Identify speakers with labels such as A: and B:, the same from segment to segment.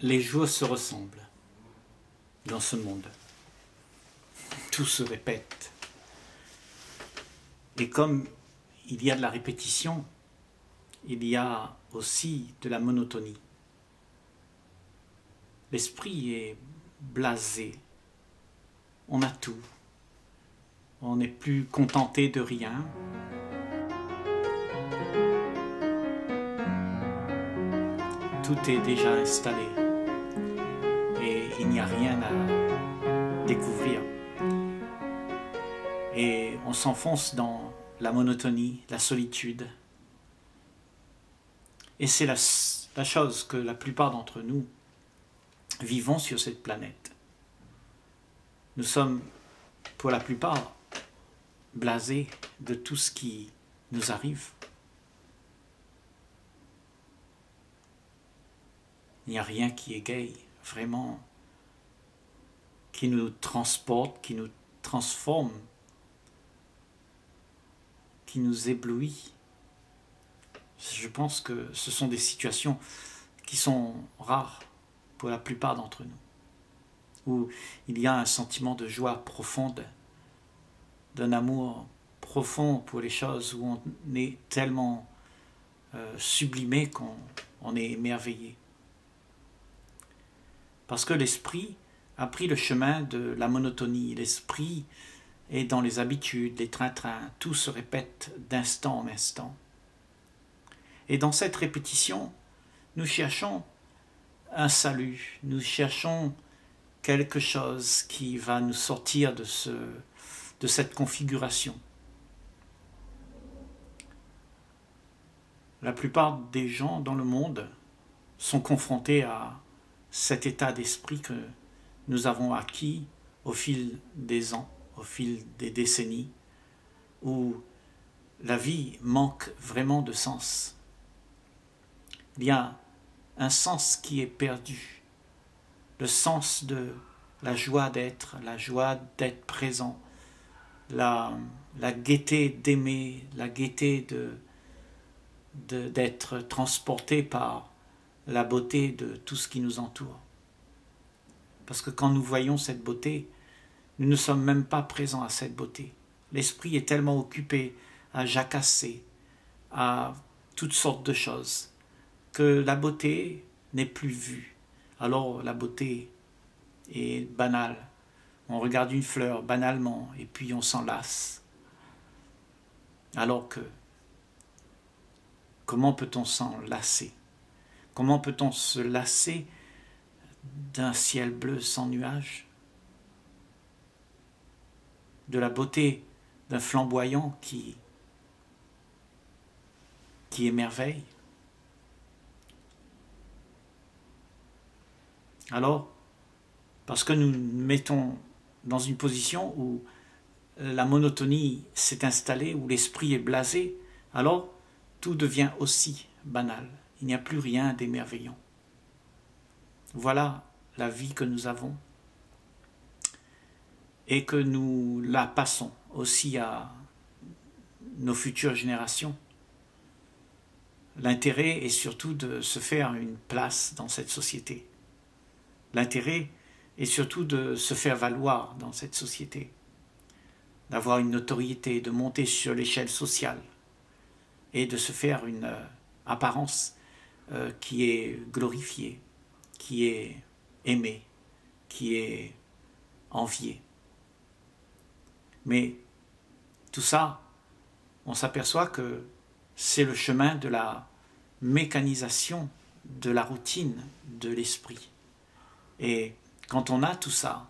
A: Les jours se ressemblent dans ce monde. Tout se répète. Et comme il y a de la répétition, il y a aussi de la monotonie. L'esprit est blasé. On a tout. On n'est plus contenté de rien. Tout est déjà installé. Et il n'y a rien à découvrir. Et on s'enfonce dans la monotonie, la solitude. Et c'est la chose que la plupart d'entre nous vivons sur cette planète. Nous sommes, pour la plupart, blasés de tout ce qui nous arrive. Il n'y a rien qui égaye, vraiment, qui nous transporte, qui nous transforme, qui nous éblouit. Je pense que ce sont des situations qui sont rares pour la plupart d'entre nous, où il y a un sentiment de joie profonde, d'un amour profond pour les choses, où on est tellement sublimé qu'on est émerveillé. Parce que l'esprit a pris le chemin de la monotonie. L'esprit est dans les habitudes, les trains-trains. Tout se répète d'instant en instant. Et dans cette répétition, nous cherchons un salut. Nous cherchons quelque chose qui va nous sortir de cette configuration. La plupart des gens dans le monde sont confrontés à cet état d'esprit que nous avons acquis au fil des ans, au fil des décennies, où la vie manque vraiment de sens. Il y a un sens qui est perdu, le sens de la joie d'être présent, la gaieté d'aimer, la gaieté d'être transporté par la beauté de tout ce qui nous entoure. Parce que quand nous voyons cette beauté, nous ne sommes même pas présents à cette beauté. L'esprit est tellement occupé à jacasser, à toutes sortes de choses, que la beauté n'est plus vue. Alors la beauté est banale. On regarde une fleur banalement et puis on s'en lasse. Alors que, comment peut-on s'en lasser ? Comment peut-on se lasser d'un ciel bleu sans nuages, de la beauté d'un flamboyant qui émerveille? Alors, parce que nous nous mettons dans une position où la monotonie s'est installée, où l'esprit est blasé, alors tout devient aussi banal. Il n'y a plus rien d'émerveillant. Voilà la vie que nous avons et que nous la passons aussi à nos futures générations. L'intérêt est surtout de se faire une place dans cette société. L'intérêt est surtout de se faire valoir dans cette société, d'avoir une notoriété, de monter sur l'échelle sociale et de se faire une apparence qui est glorifiée, qui est aimée, qui est enviée. Mais tout ça, on s'aperçoit que c'est le chemin de la mécanisation de la routine de l'esprit. Et quand on a tout ça,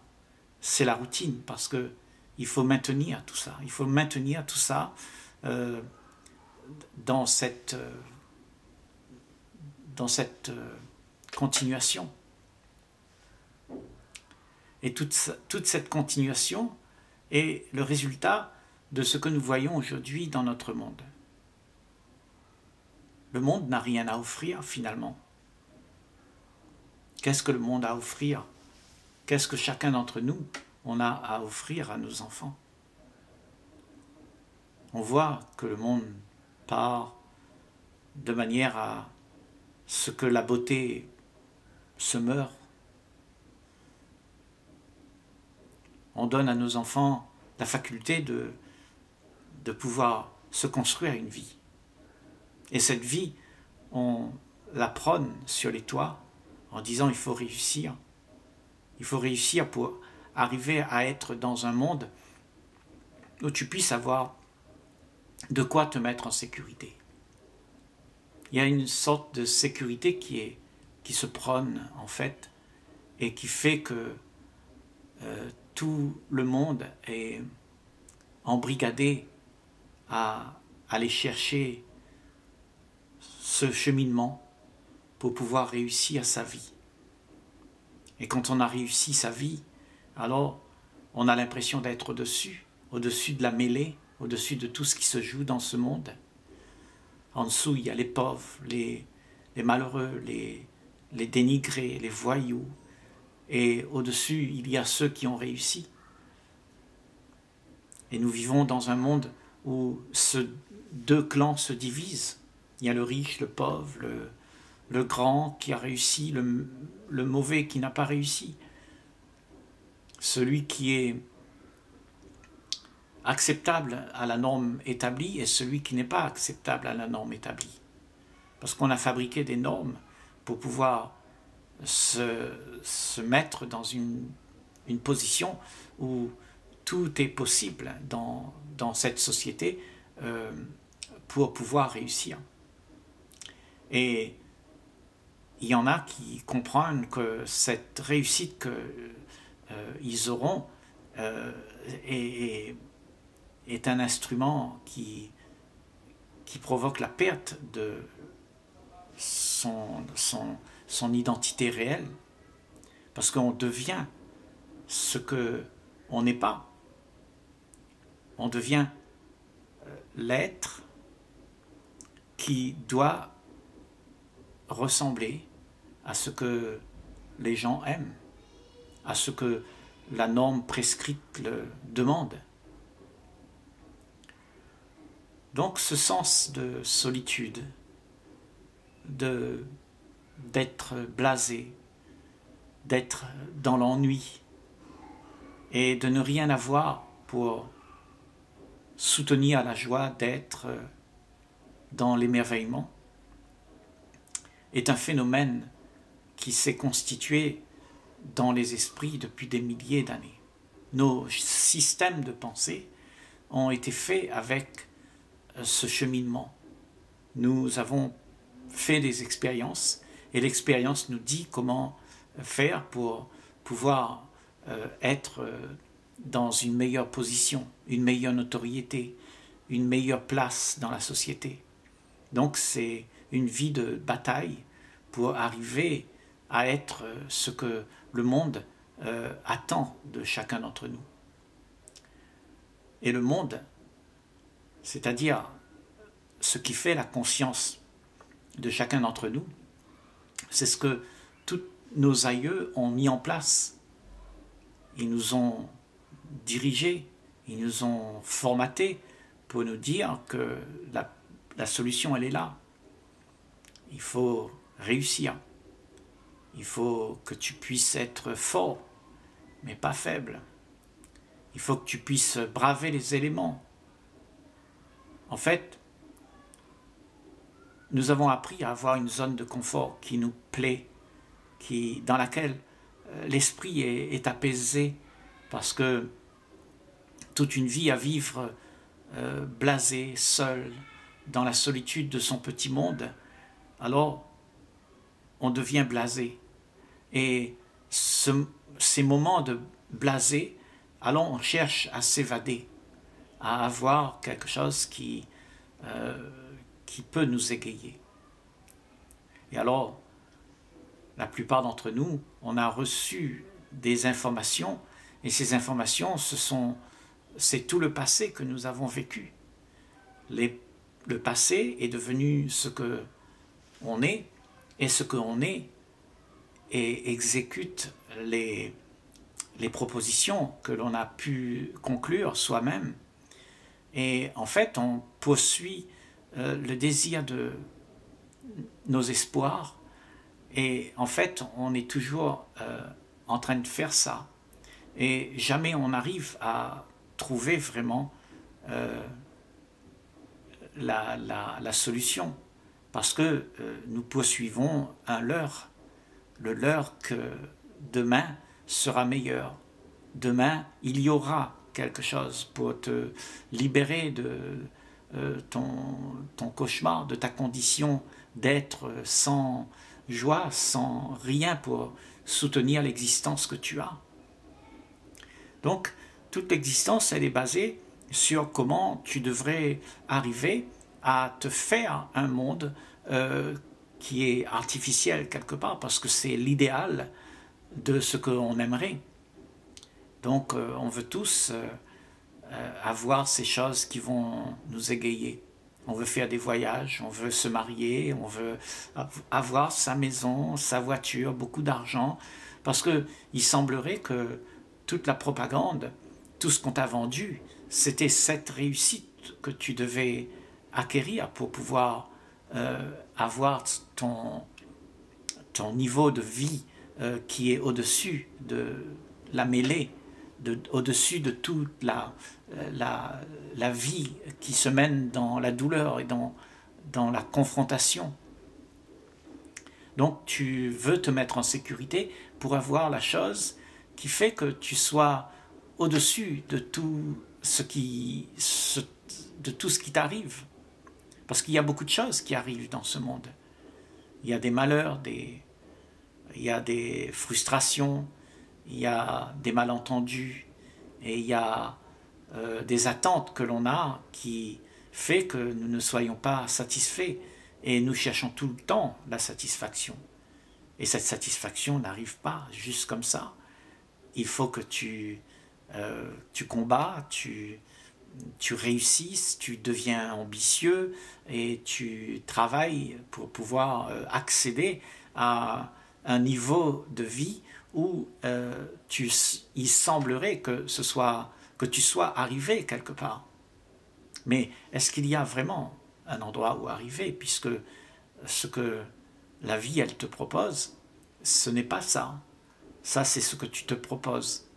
A: c'est la routine, parce qu'il faut maintenir tout ça. Il faut maintenir tout ça dans cette continuation. Et toute cette continuation est le résultat de ce que nous voyons aujourd'hui dans notre monde. Le monde n'a rien à offrir finalement. Qu'est-ce que le monde a à offrir? Qu'est-ce que chacun d'entre nous, on a à offrir à nos enfants? On voit que le monde part de manière à ce que la beauté se meurt. On donne à nos enfants la faculté de pouvoir se construire une vie. Et cette vie, on la prône sur les toits en disant il faut réussir. Il faut réussir pour arriver à être dans un monde où tu puisses avoir de quoi te mettre en sécurité. Il y a une sorte de sécurité qui se prône en fait et qui fait que tout le monde est embrigadé à aller chercher ce cheminement pour pouvoir réussir sa vie. Et quand on a réussi sa vie, alors on a l'impression d'être au-dessus de la mêlée, au-dessus de tout ce qui se joue dans ce monde. En dessous, il y a les pauvres, les malheureux, les dénigrés, les voyous. Et au-dessus, il y a ceux qui ont réussi. Et nous vivons dans un monde où deux clans se divisent. Il y a le riche, le pauvre, le grand qui a réussi, le mauvais qui n'a pas réussi. Celui qui est acceptable à la norme établie et celui qui n'est pas acceptable à la norme établie. Parce qu'on a fabriqué des normes pour pouvoir se mettre dans une position où tout est possible dans cette société pour pouvoir réussir. Et il y en a qui comprennent que cette réussite qu'ils auront est un instrument qui provoque la perte de son identité réelle, parce qu'on devient ce qu'on n'est pas. On devient l'être qui doit ressembler à ce que les gens aiment, à ce que la norme prescrite le demande. Donc ce sens de solitude, d'être blasé, d'être dans l'ennui et de ne rien avoir pour soutenir la joie d'être dans l'émerveillement, est un phénomène qui s'est constitué dans les esprits depuis des milliers d'années. Nos systèmes de pensée ont été faits avec ce cheminement. Nous avons fait des expériences et l'expérience nous dit comment faire pour pouvoir être dans une meilleure position, une meilleure notoriété, une meilleure place dans la société. Donc c'est une vie de bataille pour arriver à être ce que le monde attend de chacun d'entre nous. Et le monde, c'est-à-dire ce qui fait la conscience de chacun d'entre nous, c'est ce que tous nos aïeux ont mis en place. Ils nous ont dirigés, ils nous ont formatés pour nous dire que la solution, elle est là. Il faut réussir. Il faut que tu puisses être fort, mais pas faible. Il faut que tu puisses braver les éléments. En fait, nous avons appris à avoir une zone de confort qui nous plaît, dans laquelle l'esprit est apaisé, parce que toute une vie à vivre blasé, seul, dans la solitude de son petit monde, alors on devient blasé. Et ces moments de blasé, alors on cherche à s'évader, à avoir quelque chose qui peut nous égayer. Et alors, la plupart d'entre nous, on a reçu des informations, et ces informations, c'est tout le passé que nous avons vécu. Le passé est devenu ce que on est, et ce qu'on est, et exécute les propositions que l'on a pu conclure soi-même. Et en fait, on poursuit le désir de nos espoirs Et en fait, on est toujours en train de faire ça. Et jamais on arrive à trouver vraiment la solution. Parce que nous poursuivons un leurre. Le leurre que demain sera meilleur. Demain, il y aura quelque chose pour te libérer de ton cauchemar, de ta condition d'être sans joie, sans rien pour soutenir l'existence que tu as. Donc, toute l'existence, elle est basée sur comment tu devrais arriver à te faire un monde qui est artificiel quelque part, parce que c'est l'idéal de ce qu'on aimerait. Donc, on veut tous avoir ces choses qui vont nous égayer. On veut faire des voyages, on veut se marier, on veut avoir sa maison, sa voiture, beaucoup d'argent, parce qu'il semblerait que toute la propagande, tout ce qu'on t'a vendu, c'était cette réussite que tu devais acquérir pour pouvoir avoir ton niveau de vie qui est au-dessus de la mêlée, au-dessus de toute la vie qui se mène dans la douleur et dans la confrontation. Donc tu veux te mettre en sécurité pour avoir la chose qui fait que tu sois au-dessus de tout ce qui t'arrive. Parce qu'il y a beaucoup de choses qui arrivent dans ce monde. Il y a des malheurs, il y a des frustrations, il y a des malentendus, et il y a des attentes que l'on a qui fait que nous ne soyons pas satisfaits, et nous cherchons tout le temps la satisfaction. Et cette satisfaction n'arrive pas juste comme ça. Il faut que tu combats, tu réussisses, tu deviens ambitieux et tu travailles pour pouvoir accéder à un niveau de vie où il semblerait que tu sois arrivé quelque part. Mais est-ce qu'il y a vraiment un endroit où arriver, puisque ce que la vie, elle te propose, ce n'est pas ça. Ça, c'est ce que tu te proposes.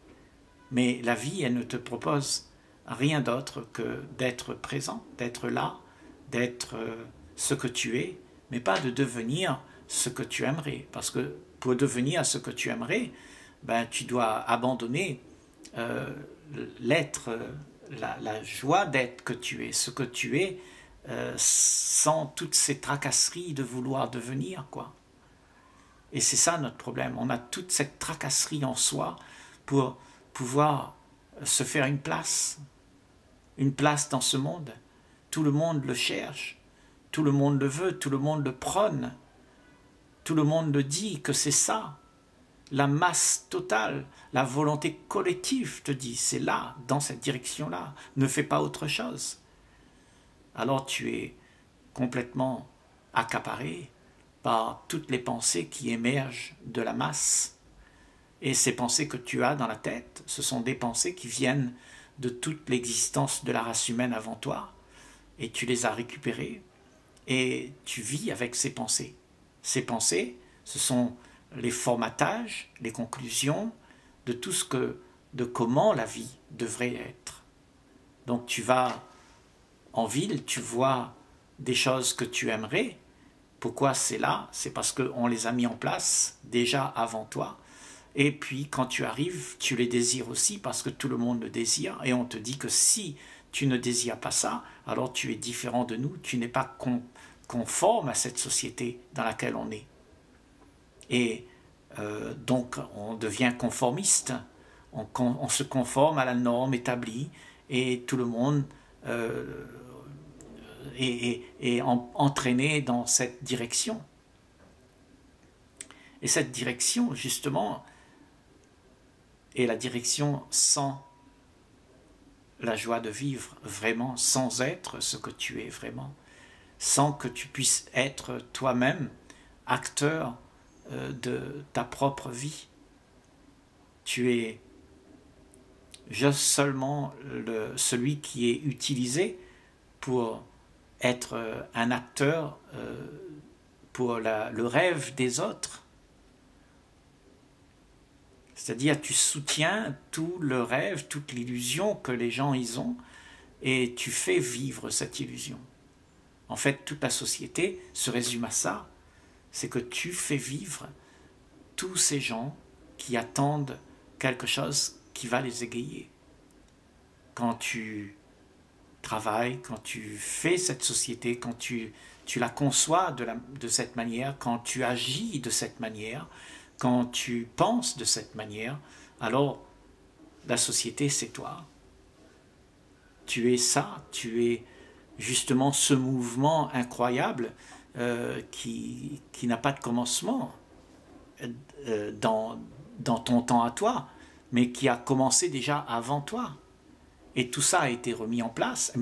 A: Mais la vie, elle ne te propose rien d'autre que d'être présent, d'être là, d'être ce que tu es, mais pas de devenir ce que tu aimerais. Parce que pour devenir ce que tu aimerais, ben, tu dois abandonner l'être, la joie d'être que tu es, ce que tu es, sans toutes ces tracasseries de vouloir devenir, quoi. Et c'est ça notre problème. On a toute cette tracasserie en soi pour pouvoir se faire une place dans ce monde. Tout le monde le cherche, tout le monde le veut, tout le monde le prône, tout le monde le dit que c'est ça. La masse totale, la volonté collective te dit, c'est là, dans cette direction-là, ne fais pas autre chose. Alors tu es complètement accaparé par toutes les pensées qui émergent de la masse. Et ces pensées que tu as dans la tête, ce sont des pensées qui viennent de toute l'existence de la race humaine avant toi, et tu les as récupérées, et tu vis avec ces pensées. Ces pensées, ce sont les formatages, les conclusions de tout de comment la vie devrait être. Donc tu vas en ville, tu vois des choses que tu aimerais. Pourquoi c'est là? C'est parce qu'on les a mis en place déjà avant toi. Et puis quand tu arrives, tu les désires aussi parce que tout le monde le désire. Et on te dit que si tu ne désires pas ça, alors tu es différent de nous, tu n'es pas conforme à cette société dans laquelle on est. Et donc on devient conformiste, on se conforme à la norme établie et tout le monde est entraîné dans cette direction. Et cette direction, justement, est la direction sans la joie de vivre vraiment, sans être ce que tu es vraiment, sans que tu puisses être toi-même acteur de ta propre vie. Tu es juste seulement celui qui est utilisé pour être un acteur pour le rêve des autres, C'est-à-dire, tu soutiens tout le rêve, toute l'illusion que les gens y ont, et tu fais vivre cette illusion. En fait, toute la société se résume à ça, c'est que tu fais vivre tous ces gens qui attendent quelque chose qui va les égayer. Quand tu travailles, quand tu fais cette société, quand tu la conçois de cette manière, quand tu agis de cette manière, quand tu penses de cette manière, alors la société c'est toi. Tu es ça, tu es justement ce mouvement incroyable qui n'a pas de commencement dans ton temps à toi, mais qui a commencé déjà avant toi. Et tout ça a été mis en place,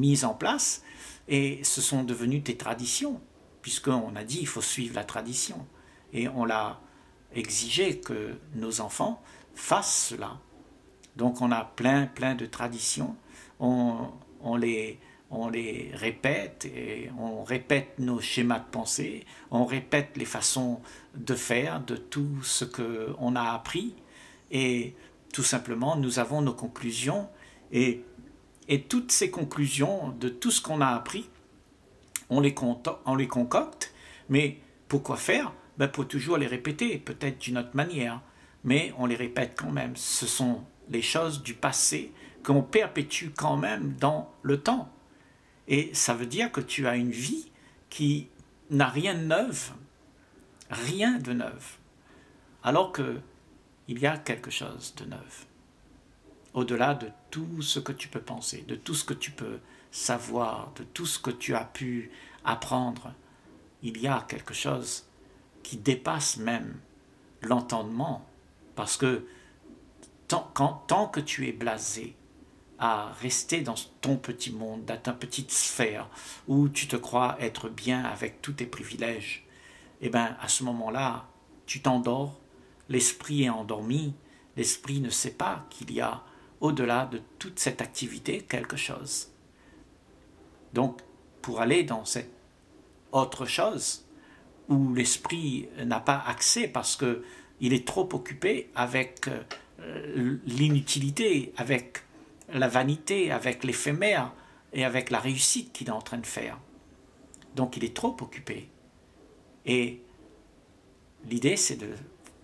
A: et ce sont devenus tes traditions, puisqu'on a dit il faut suivre la tradition. Et on l'a exigé que nos enfants fassent cela. Donc on a plein de traditions, on les répète, et on répète nos schémas de pensée, on répète les façons de faire, de tout ce qu'on a appris, et tout simplement nous avons nos conclusions, et toutes ces conclusions de tout ce qu'on a appris, on les concocte, mais pourquoi faire? Ben pour toujours les répéter, peut-être d'une autre manière, mais on les répète quand même. Ce sont les choses du passé qu'on perpétue quand même dans le temps. Et ça veut dire que tu as une vie qui n'a rien de neuf, alors qu'il y a quelque chose de neuf. Au-delà de tout ce que tu peux penser, de tout ce que tu peux savoir, de tout ce que tu as pu apprendre, il y a quelque chose qui dépasse même l'entendement, parce que tant que tu es blasé à rester dans ton petit monde, dans ta petite sphère, où tu te crois être bien avec tous tes privilèges, eh bien à ce moment-là, tu t'endors, l'esprit est endormi, l'esprit ne sait pas qu'il y a au-delà de toute cette activité quelque chose. Donc, pour aller dans cette autre chose, où l'esprit n'a pas accès parce qu'il est trop occupé avec l'inutilité, avec la vanité, avec l'éphémère et avec la réussite qu'il est en train de faire. Donc il est trop occupé. Et l'idée c'est de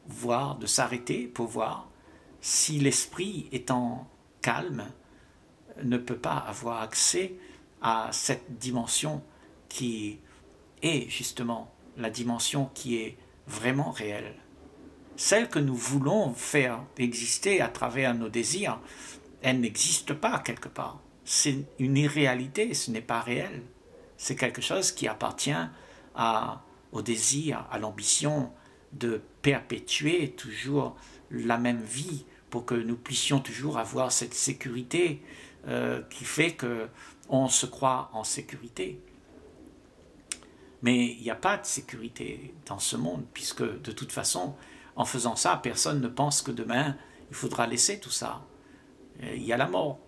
A: voir, de s'arrêter pour voir si l'esprit étant calme ne peut pas avoir accès à cette dimension qui est justement la dimension qui est vraiment réelle. Celle que nous voulons faire exister à travers nos désirs, elle n'existe pas quelque part. C'est une irréalité, ce n'est pas réel. C'est quelque chose qui appartient au désir, à l'ambition de perpétuer toujours la même vie pour que nous puissions toujours avoir cette sécurité qui fait qu'on se croit en sécurité. Mais il n'y a pas de sécurité dans ce monde, puisque de toute façon, en faisant ça, personne ne pense que demain, il faudra laisser tout ça. Il y a la mort.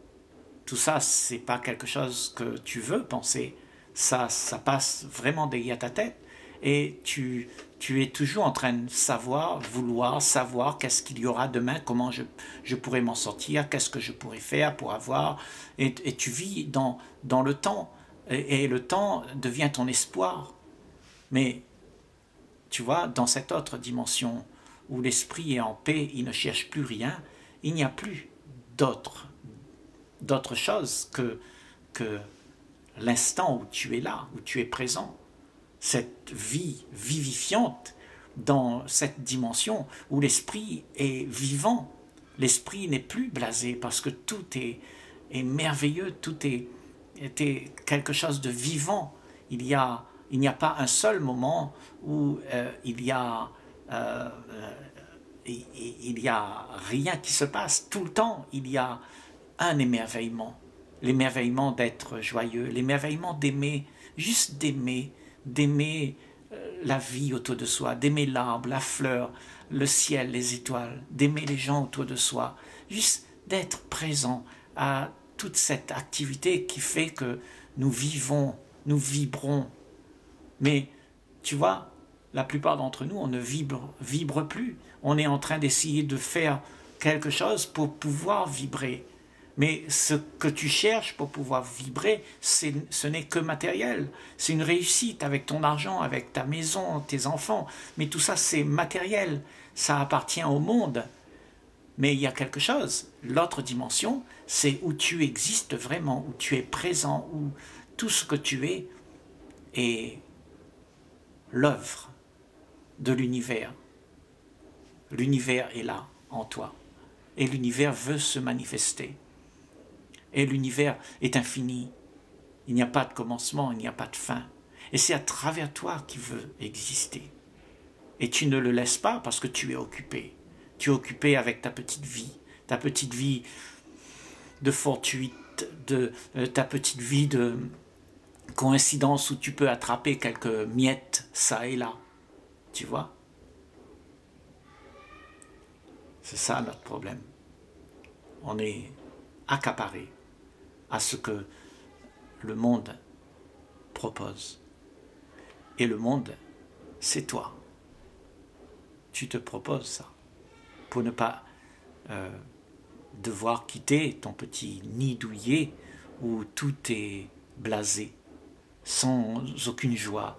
A: Tout ça, ce n'est pas quelque chose que tu veux penser. Ça passe vraiment derrière ta tête. Et tu es toujours en train de vouloir savoir qu'est-ce qu'il y aura demain, comment je pourrais m'en sortir, qu'est-ce que je pourrais faire pour avoir. Et tu vis dans le temps. Et le temps devient ton espoir. Mais, tu vois, dans cette autre dimension où l'esprit est en paix, il ne cherche plus rien, il n'y a plus d'autre chose que l'instant où tu es là, où tu es présent. Cette vie vivifiante dans cette dimension où l'esprit est vivant. L'esprit n'est plus blasé parce que tout est merveilleux, tout est quelque chose de vivant. Il n'y a pas un seul moment où il y a rien qui se passe. Tout le temps, il y a un émerveillement. L'émerveillement d'être joyeux, l'émerveillement d'aimer, juste d'aimer la vie autour de soi, d'aimer l'arbre, la fleur, le ciel, les étoiles, d'aimer les gens autour de soi, juste d'être présent à toute cette activité qui fait que nous vivons, nous vibrons. Mais tu vois, la plupart d'entre nous, on ne vibre plus. On est en train d'essayer de faire quelque chose pour pouvoir vibrer. Mais ce que tu cherches pour pouvoir vibrer, ce n'est que matériel. C'est une réussite avec ton argent, avec ta maison, tes enfants. Mais tout ça, c'est matériel. Ça appartient au monde. Mais il y a quelque chose. L'autre dimension, c'est où tu existes vraiment, où tu es présent, où tout ce que tu es est l'œuvre de l'univers. L'univers est là, en toi. Et l'univers veut se manifester. Et l'univers est infini. Il n'y a pas de commencement, il n'y a pas de fin. Et c'est à travers toi qu'il veut exister. Et tu ne le laisses pas parce que tu es occupé. Tu es occupé avec ta petite vie de fortuite, ta petite vie de coïncidence où tu peux attraper quelques miettes, ça et là. Tu vois? C'est ça notre problème. On est accaparé à ce que le monde propose. Et le monde, c'est toi. Tu te proposes ça pour ne pas devoir quitter ton petit nid douillet où tout est blasé, sans aucune joie,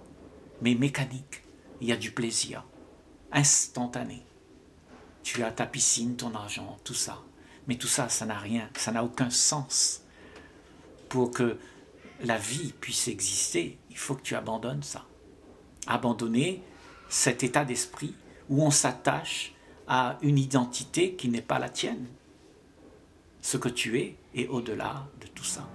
A: mais mécanique. Il y a du plaisir, instantané. Tu as ta piscine, ton argent, tout ça. Mais tout ça, ça n'a rien, ça n'a aucun sens. Pour que la vie puisse exister, il faut que tu abandonnes ça. Abandonner cet état d'esprit où on s'attache à une identité qui n'est pas la tienne. Ce que tu es est au-delà de tout ça.